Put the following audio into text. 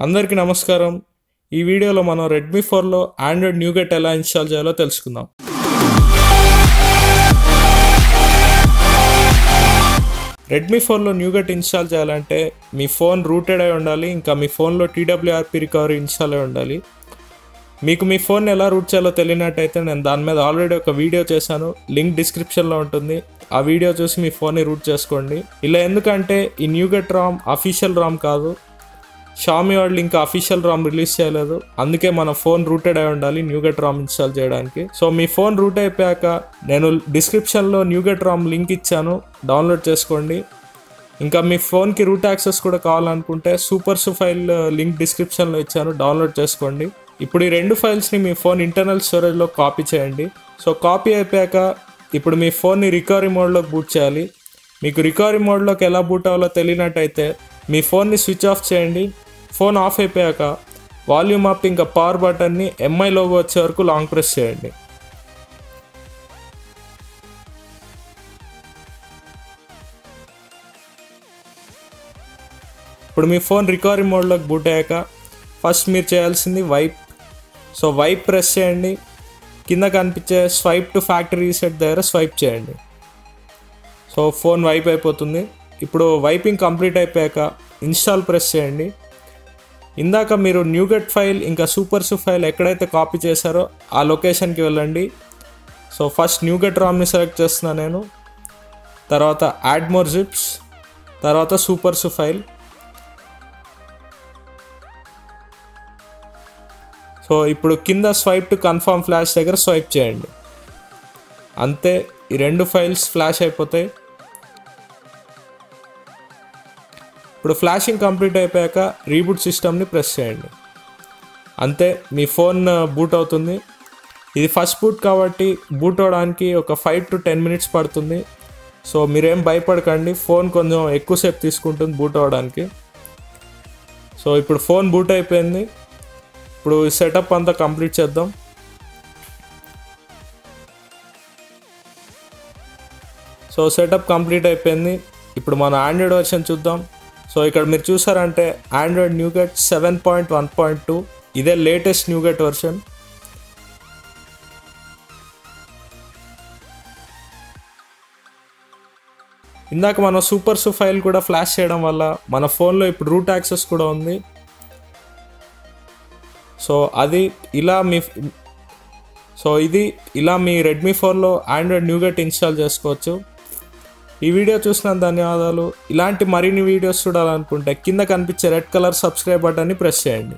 అందరికీ నమస్కారం. ఈ వీడియోలో మనం రెడ్మీ 4లో ఆండ్రాయిడ్ న్యూగెట్ ఎలా ఇన్స్టాల్ చేయాలో తెలుసుకుందాం. రెడ్మీ 4లో న్యూగెట్ ఇన్స్టాల్ చేయాలంటే మీ ఫోన్ రూటెడ్ అయి ఉండాలి, ఇంకా మీ ఫోన్లో TWRP రికవరీ ఇన్స్టాల్ అయి ఉండాలి. మీకు మీ ఫోన్ ఎలా రూట్ చేయాలో తెలియనట్టయితే నేను దాని మీద ఆల్రెడీ ఒక వీడియో చేశాను, లింక్ డిస్క్రిప్షన్లో ఉంటుంది. ఆ వీడియో చూసి మీ ఫోన్ని రూట్ చేసుకోండి. ఇలా ఎందుకంటే ఈ న్యూగెట్ రామ్ అఫీషియల్ రామ్ కాదు, షామీ వాళ్ళు ఇంకా అఫీషియల్ రామ్ రిలీజ్ చేయలేదు. అందుకే మన ఫోన్ రూటెడ్ అయి ఉండాలి న్యూగెట్ రామ్ ఇన్స్టాల్ చేయడానికి. సో మీ ఫోన్ రూట్ అయిపోయాక నేను డిస్క్రిప్షన్లో న్యూగెట్ రామ్ లింక్ ఇచ్చాను, డౌన్లోడ్ చేసుకోండి. ఇంకా మీ ఫోన్కి రూట్ యాక్సెస్ కూడా కావాలనుకుంటే సూపర్స్ ఫైల్ లింక్ డిస్క్రిప్షన్లో ఇచ్చాను, డౌన్లోడ్ చేసుకోండి. ఇప్పుడు ఈ రెండు ఫైల్స్ని మీ ఫోన్ ఇంటర్నల్ స్టోరేజ్లో కాపీ చేయండి. సో కాపీ అయిపోయాక ఇప్పుడు మీ ఫోన్ని రికవరీ మోడ్లోకి బూట్ చేయాలి. మీకు రికవరీ మోడ్లోకి ఎలా బూట్ అవ్వాలో తెలియనట్టయితే మీ ఫోన్ని స్విచ్ ఆఫ్ చేయండి. ఫోన్ ఆఫ్ అయిపోయాక వాల్యూమ్ అప్ ఇంకా పవర్ బటన్ని MI లోగో వచ్చే వరకు లాంగ్ ప్రెస్ చేయండి. ఇప్పుడు మీ ఫోన్ రికవరీ మోడ్లోకి బూట్ అయ్యాక ఫస్ట్ మీరు చేయాల్సింది వైప్. సో వైప్ ప్రెస్ చేయండి. కింద కనిపించే స్వైప్ టు ఫ్యాక్టరీ రీసెట్ దగ్గర స్వైప్ చేయండి. సో ఫోన్ వైప్ అయిపోతుంది. ఇప్పుడు వైపింగ్ కంప్లీట్ అయిపోయాక ఇన్స్టాల్ ప్రెస్ చేయండి. ఇందాక మీరు న్యూగెట్ ఫైల్ ఇంకా సూపర్స్ ఫైల్ ఎక్కడైతే కాపీ చేశారో ఆ లొకేషన్కి వెళ్ళండి. సో ఫస్ట్ న్యూగెట్ రామ్ని సెలెక్ట్ చేస్తున్నాను నేను, తర్వాత యాడ్ మోర్ జిప్స్, తర్వాత సూపర్స్ ఫైల్. సో ఇప్పుడు కింద స్వైప్ టు కన్ఫర్మ్ ఫ్లాష్ దగ్గర స్వైప్ చేయండి. అంతే, ఈ రెండు ఫైల్స్ ఫ్లాష్ అయిపోతాయి. ఇప్పుడు ఫ్లాషింగ్ కంప్లీట్ అయిపోయాక రీబూట్ సిస్టమ్ని ప్రెస్ చేయండి. అంతే, మీ ఫోన్ బూట్ అవుతుంది. ఇది ఫస్ట్ బూట్ కాబట్టి బూట్ అవడానికి ఒక 5 to 10 minutes పడుతుంది. సో మీరేం భయపడకండి, ఫోన్ కొంచెం ఎక్కువసేపు తీసుకుంటుంది బూట్ అవడానికి. సో ఇప్పుడు ఫోన్ బూట్ అయిపోయింది. ఇప్పుడు సెటప్ అంతా కంప్లీట్ చేద్దాం. సో సెటప్ కంప్లీట్ అయిపోయింది. ఇప్పుడు మన ఆండ్రాయిడ్ వర్షన్ చూద్దాం. సో ఇక్కడ మీరు చూసారంటే ఆండ్రాయిడ్ న్యూగెట్ 7.1.2 ఇదే లేటెస్ట్ న్యూగెట్ వర్షన్. ఇందాక మనం సూపర్స్ ఫైల్ కూడా ఫ్లాష్ చేయడం వల్ల మన ఫోన్లో ఇప్పుడు రూట్ యాక్సెస్ కూడా ఉంది. సో ఇది ఇలా మీ రెడ్మీ 4లో ఆండ్రాయిడ్ న్యూగెట్ ఇన్స్టాల్ చేసుకోవచ్చు. ఈ వీడియో చూసినందుకు ధన్యవాదాలు. ఇలాంటి మరిన్ని వీడియోస్ చూడాలనుకుంటే కింద కనిపించే రెడ్ కలర్ సబ్స్క్రైబ్ బటన్ని ప్రెస్ చేయండి.